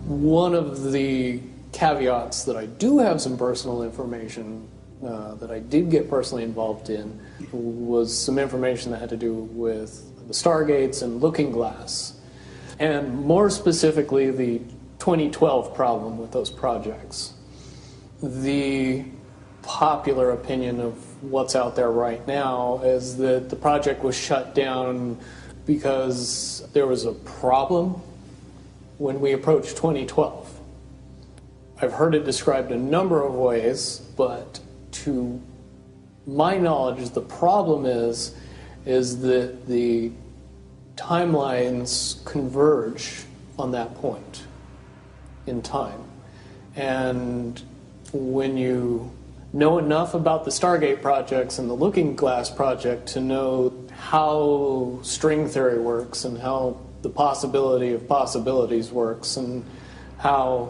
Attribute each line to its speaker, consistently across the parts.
Speaker 1: One of the caveats that I do have some personal information that I did get personally involved in was some information that had to do with the Stargates and Looking Glass, and more specifically the 2012 problem with those projects. The popular opinion of what's out there right now is that the project was shut down because there was a problem when we approached 2012. I've heard it described a number of ways, but to my knowledge, the problem is that the timelines converge on that point in time. And when you know enough about the Stargate projects and the Looking Glass project to know how string theory works and how the possibility of possibilities works and how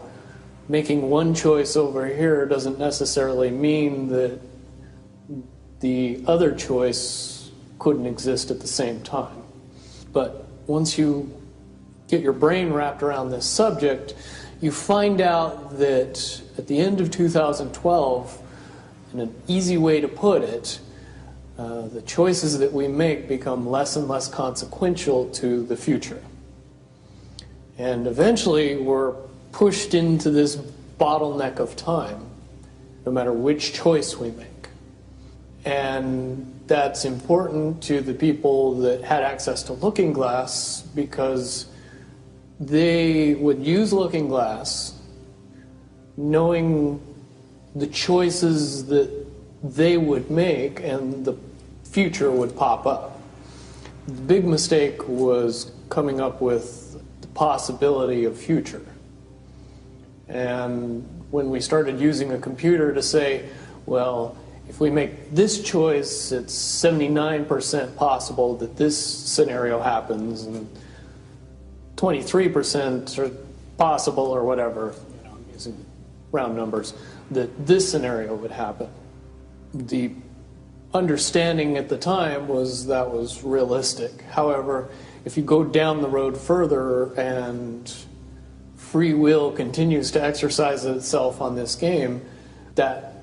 Speaker 1: making one choice over here doesn't necessarily mean that the other choice couldn't exist at the same time. But once you get your brain wrapped around this subject, you find out that at the end of 2012, in an easy way to put it, the choices that we make become less and less consequential to the future. And eventually we're pushed into this bottleneck of time, no matter which choice we make. And that's important to the people that had access to Looking Glass because they would use Looking Glass knowing the choices that they would make and the future would pop up. The big mistake was coming up with the possibility of future. And when we started using a computer to say, well, if we make this choice, it's 79% possible that this scenario happens, and 23% are possible, or whatever, using round numbers, that this scenario would happen. The understanding at the time was that was realistic. However, if you go down the road further and free will continues to exercise itself on this game, that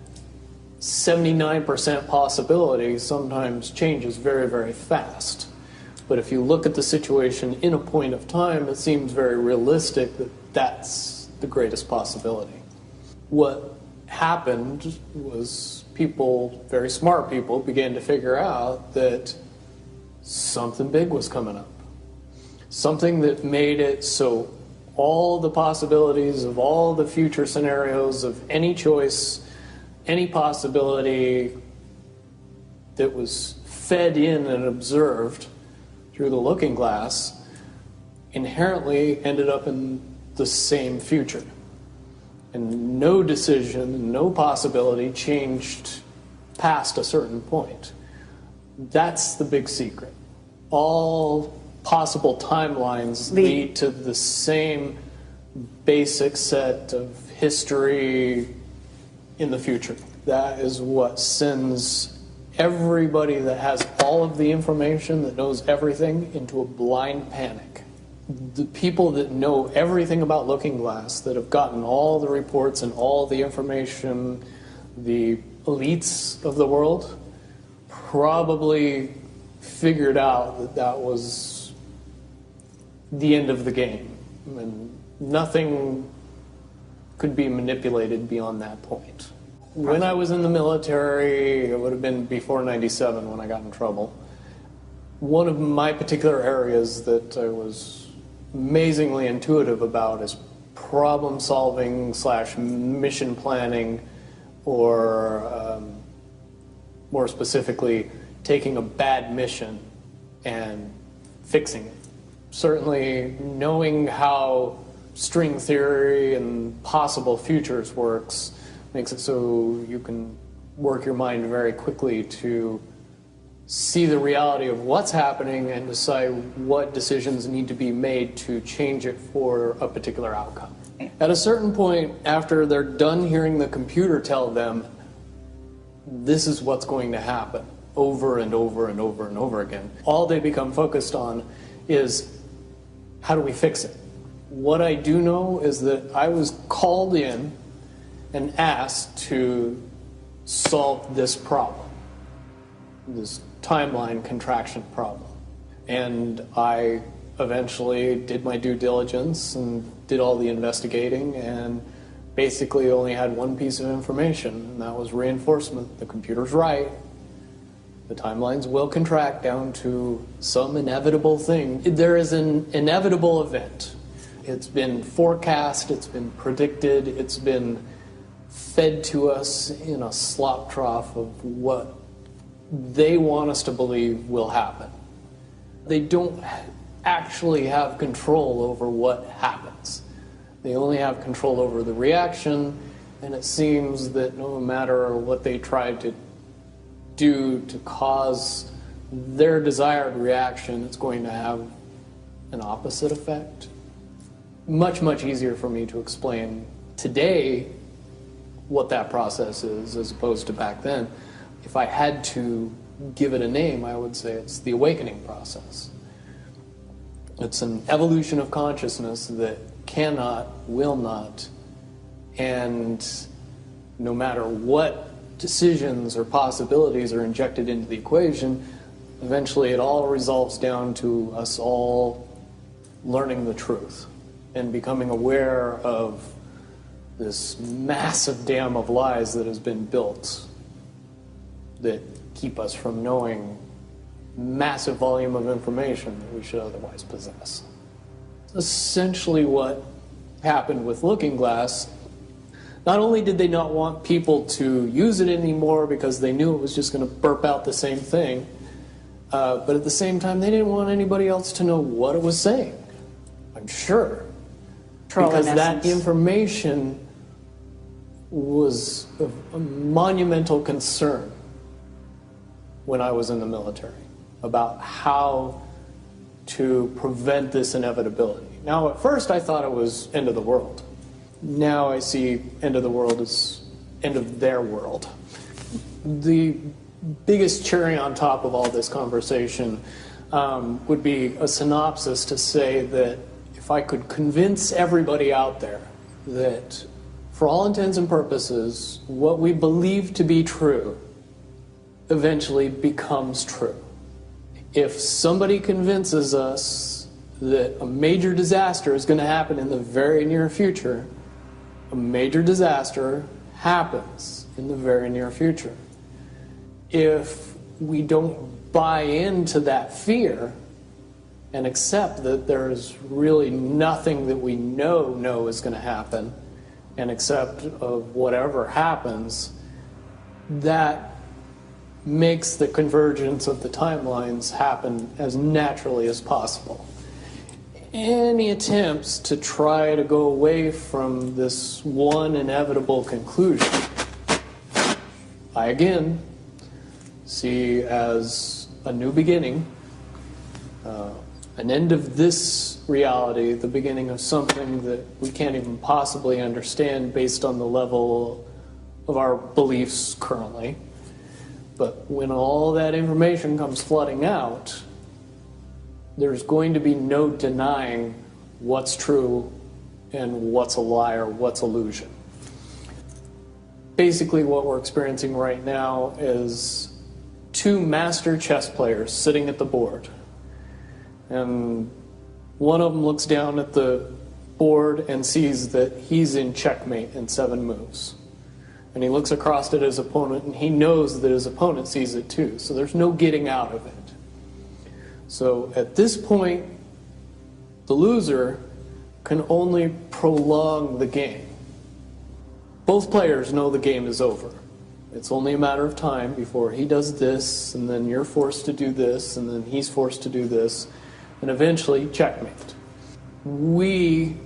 Speaker 1: 79% possibility sometimes changes very, very fast. But if you look at the situation in a point of time, it seems very realistic that that's the greatest possibility. What happened was people, very smart people, began to figure out that something big was coming up. Something that made it so all the possibilities of all the future scenarios of any choice, any possibility that was fed in and observed through the Looking Glass inherently ended up in the same future. And no decision, no possibility changed past a certain point. That's the big secret. All possible timelines lead to the same basic set of history in the future. That is what sends everybody that has all of the information, that knows everything, into a blind panic. The people that know everything about Looking Glass, that have gotten all the reports and all the information, the elites of the world, probably figured out that that was the end of the game. And nothing could be manipulated beyond that point. When I was in the military, it would have been before 97 when I got in trouble. One of my particular areas that I was amazingly intuitive about is problem solving / mission planning, or more specifically, taking a bad mission and fixing it. Certainly knowing how string theory and possible futures works makes it so you can work your mind very quickly to see the reality of what's happening and decide what decisions need to be made to change it for a particular outcome. At a certain point, after they're done hearing the computer tell them this is what's going to happen over and over and over and over again, all they become focused on is how do we fix it? What I do know is that I was called in and asked to solve this problem, this timeline contraction problem. And I eventually did my due diligence and did all the investigating and basically only had one piece of information, and that was reinforcement. The computer's right. The timelines will contract down to some inevitable thing. There is an inevitable event. It's been forecast, it's been predicted, it's been fed to us in a slop trough of what they want us to believe will happen. They don't actually have control over what happens. They only have control over the reaction, and it seems that no matter what they try to do to cause their desired reaction, it's going to have an opposite effect. Much, much easier for me to explain today what that process is as opposed to back then. If I had to give it a name, I would say it's the awakening process. It's an evolution of consciousness that cannot, will not, and no matter what decisions or possibilities are injected into the equation, eventually it all resolves down to us all learning the truth and becoming aware of this massive dam of lies that has been built that keep us from knowing massive volume of information that we should otherwise possess. Essentially what happened with Looking Glass, not only did they not want people to use it anymore because they knew it was just going to burp out the same thing, but at the same time they didn't want anybody else to know what it was saying, I'm sure. Because that information was of a monumental concern when I was in the military about how to prevent this inevitability. Now, at first I thought it was end of the world. Now I see end of the world as end of their world. The biggest cherry on top of all this conversation would be a synopsis to say that if I could convince everybody out there that for all intents and purposes, what we believe to be true eventually becomes true. If somebody convinces us that a major disaster is going to happen in the very near future, a major disaster happens in the very near future. If we don't buy into that fear and accept that there's really nothing that we know is going to happen, and accept of whatever happens, that makes the convergence of the timelines happen as naturally as possible. Any attempts to try to go away from this one inevitable conclusion, I again see as a new beginning, an end of this reality, the beginning of something that we can't even possibly understand based on the level of our beliefs currently. But when all that information comes flooding out, there's going to be no denying what's true and what's a lie or what's illusion. Basically what we're experiencing right now is two master chess players sitting at the board. And one of them looks down at the board and sees that he's in checkmate in 7 moves. And he looks across at his opponent and he knows that his opponent sees it too. So there's no getting out of it. So at this point, the loser can only prolong the game. Both players know the game is over. It's only a matter of time before he does this, and then you're forced to do this, and then he's forced to do this, and eventually checkmate. We,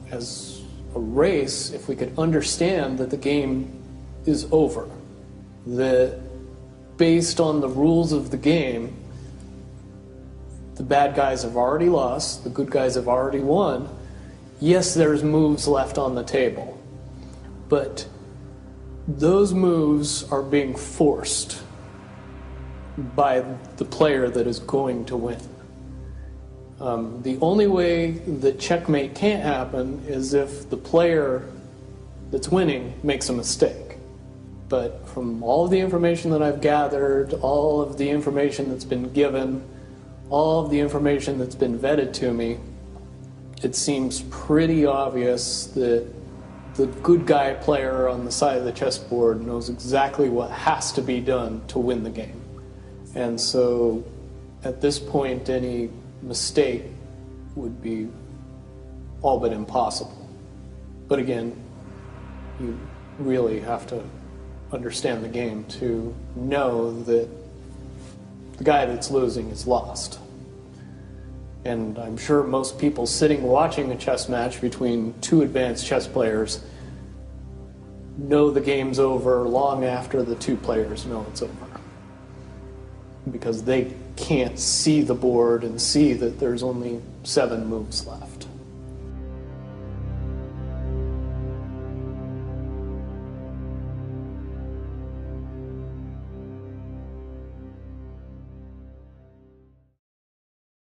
Speaker 1: as a race, if we could understand that the game is over, that based on the rules of the game, the bad guys have already lost, the good guys have already won. Yes, there's moves left on the table, but those moves are being forced by the player that is going to win. The only way that checkmate can't happen is if the player that's winning makes a mistake. But from all of the information that I've gathered, all of the information that's been given, all of the information that's been vetted to me, it seems pretty obvious that the good guy player on the side of the chessboard knows exactly what has to be done to win the game. And so at this point, any mistake would be all but impossible. But again, you really have to understand the game to know that the guy that's losing is lost. And I'm sure most people sitting watching a chess match between two advanced chess players know the game's over long after the two players know it's over. Because they can't see the board and see that there's only 7 moves left.